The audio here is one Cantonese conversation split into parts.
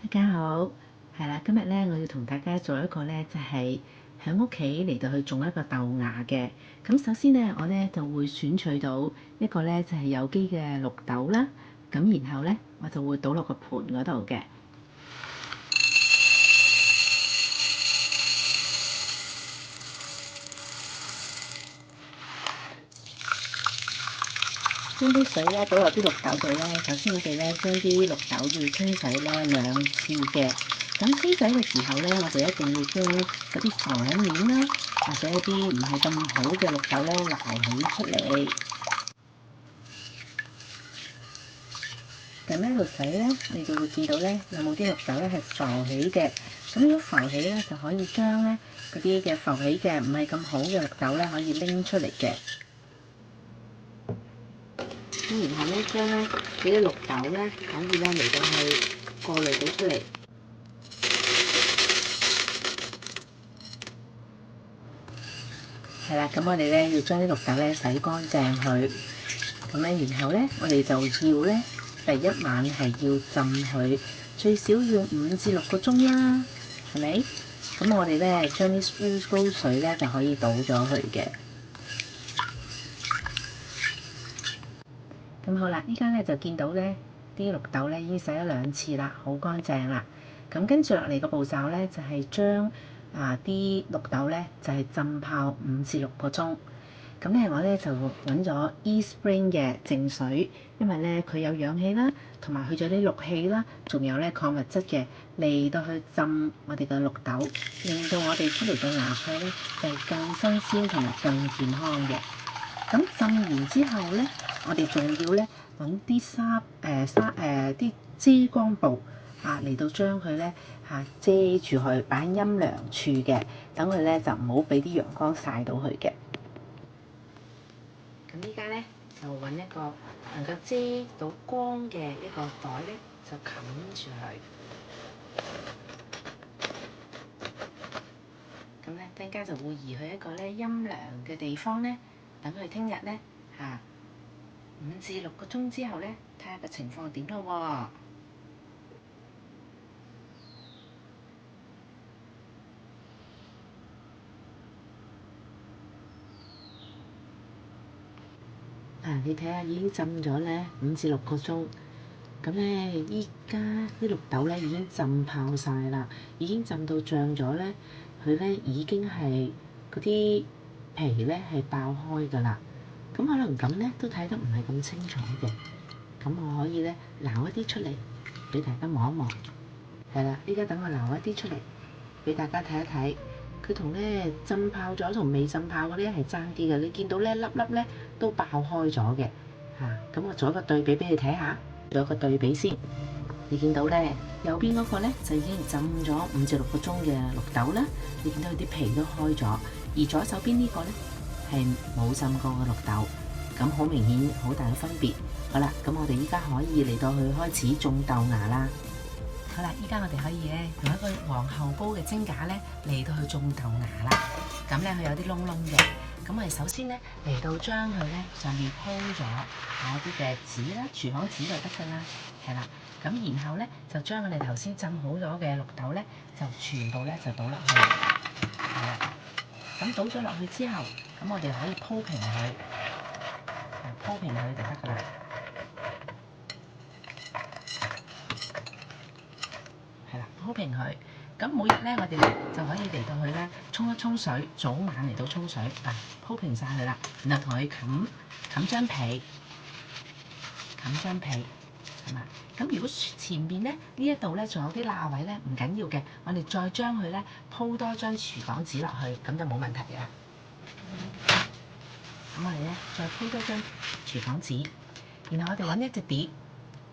大家好，係啦，今日咧我要同大家做一個咧，就係喺屋企嚟到去種一個豆芽嘅。咁首先咧，我咧就會選取到一個咧就係有機嘅綠豆啦。咁然後咧，我就會倒落個盤嗰度嘅。將啲水咧倒落啲綠豆度咧，首先我哋咧將啲綠豆要清洗咧2次嘅。咁清洗嘅時候咧，我哋一定要將嗰啲浮面啦，或者一啲唔係咁好嘅綠豆咧撈起出嚟。咁喺度洗咧，你就會見到咧有冇啲綠豆咧係浮起嘅。咁如果浮起咧，就可以將咧嗰啲嘅浮起嘅唔係咁好嘅綠豆咧，可以拎出嚟嘅。咁然後咧，將咧呢啲綠豆咧，可以咧嚟到去過濾到出嚟。係啦，咁我哋咧要將啲綠豆咧洗乾淨佢。咁咧，然後咧，我哋就要咧第一晚係要浸佢，最少要5至6個鐘啦，係咪？咁我哋咧將啲高水咧就可以倒咗佢嘅。咁好啦，依家咧就見到咧啲綠豆咧已經洗咗2次啦，好乾淨啦。咁跟住落嚟個步驟咧就係將啲綠豆咧就係浸泡5至6個鐘。咁咧我咧就揾咗 eSpring 嘅淨水，因為咧佢有氧氣啦，同埋去咗啲氯氣啦，仲有咧礦物質嘅，嚟到去浸我哋嘅綠豆，令到我哋出嚟嘅芽菜咧就係更新鮮同埋更健康嘅。咁浸完之後咧，我哋仲要咧揾啲啲遮光布嚟到將佢咧遮住佢，擺喺陰涼處嘅，等佢咧就唔好俾啲陽光曬到佢嘅。咁依家咧就揾一個能夠遮到光嘅一個袋咧，就冚住佢。咁咧，陣間就會移去一個咧陰涼嘅地方咧，等佢聽日咧5至6個鐘之後咧，睇下個情況點咯喎。你睇下已經浸咗咧5至6個鐘，咁咧依家啲綠豆咧已經浸泡晒啦，已經浸到脹咗咧，佢咧已經係嗰啲皮咧係爆開㗎啦。咁可能咁咧都睇得唔係咁清楚嘅，咁我可以咧撈一啲出嚟俾大家望一望。係啦，依家等我撈一啲出嚟俾大家睇一睇。佢同咧浸泡咗同未浸泡嗰啲係爭啲嘅，你見到咧粒粒咧都爆開咗嘅咁我做一個對比俾你睇下，做一個對比先。你見到咧右邊嗰個咧就已經浸咗5至6個鐘嘅綠豆啦，你見到佢啲皮都開咗，而左手邊呢個咧係冇浸過嘅綠豆，咁好明顯好大嘅分別。好啦，咁我哋依家可以嚟到去開始種豆芽啦。好啦，依家我哋可以咧用一個皇后煲嘅蒸架咧嚟到去種豆芽啦。咁咧佢有啲窿窿嘅，咁我哋首先咧嚟到將佢咧上面鋪咗啲嘅紙啦，廚房紙就得㗎啦，係啦。咁然後咧就將我哋頭先浸好咗嘅綠豆咧就全部咧就倒落去，係啦。咁倒咗落去之後，咁我哋可以鋪平佢，鋪平佢就得㗎啦。係啦，鋪平佢。咁每日咧，我哋咧就可以嚟到去咧沖一沖水，早晚嚟到沖水鋪平晒佢啦。然後同佢冚張被，係嘛？咁如果前邊咧呢一度咧仲有啲罅位咧，唔緊要嘅，我哋再將佢咧鋪多張廚房紙落去，咁就冇問題嘅。咁我哋咧再鋪多張廚房紙，然後我哋揾一隻碟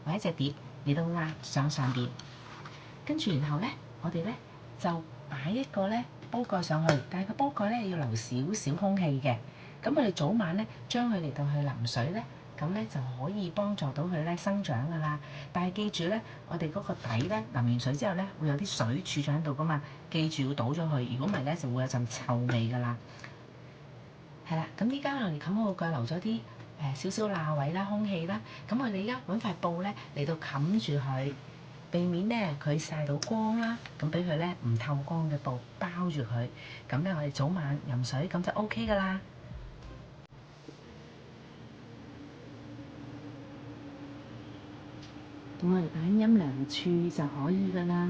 或一隻碟嚟到壓上邊。跟住然後咧，我哋咧就擺一個咧煲蓋上去，但係個煲蓋咧要留少少空氣嘅。咁我哋早晚咧將佢嚟到去淋水咧，咁咧就可以幫助到佢咧生長噶啦。但係記住咧，我哋嗰個底咧淋完水之後咧會有啲水儲咗喺度噶嘛，記住要倒咗佢，如果唔係咧就會有陣臭味噶啦。係啦，咁依家我哋冚好個蓋，留咗啲少少罅位啦、空氣啦，咁我哋而家揾塊布咧嚟到冚住佢。避免咧佢曬到光啦，咁俾佢咧唔透光嘅布包住佢，咁咧我哋早晚飲水咁就 OK 噶啦。我哋揀飲涼處就可以噶啦。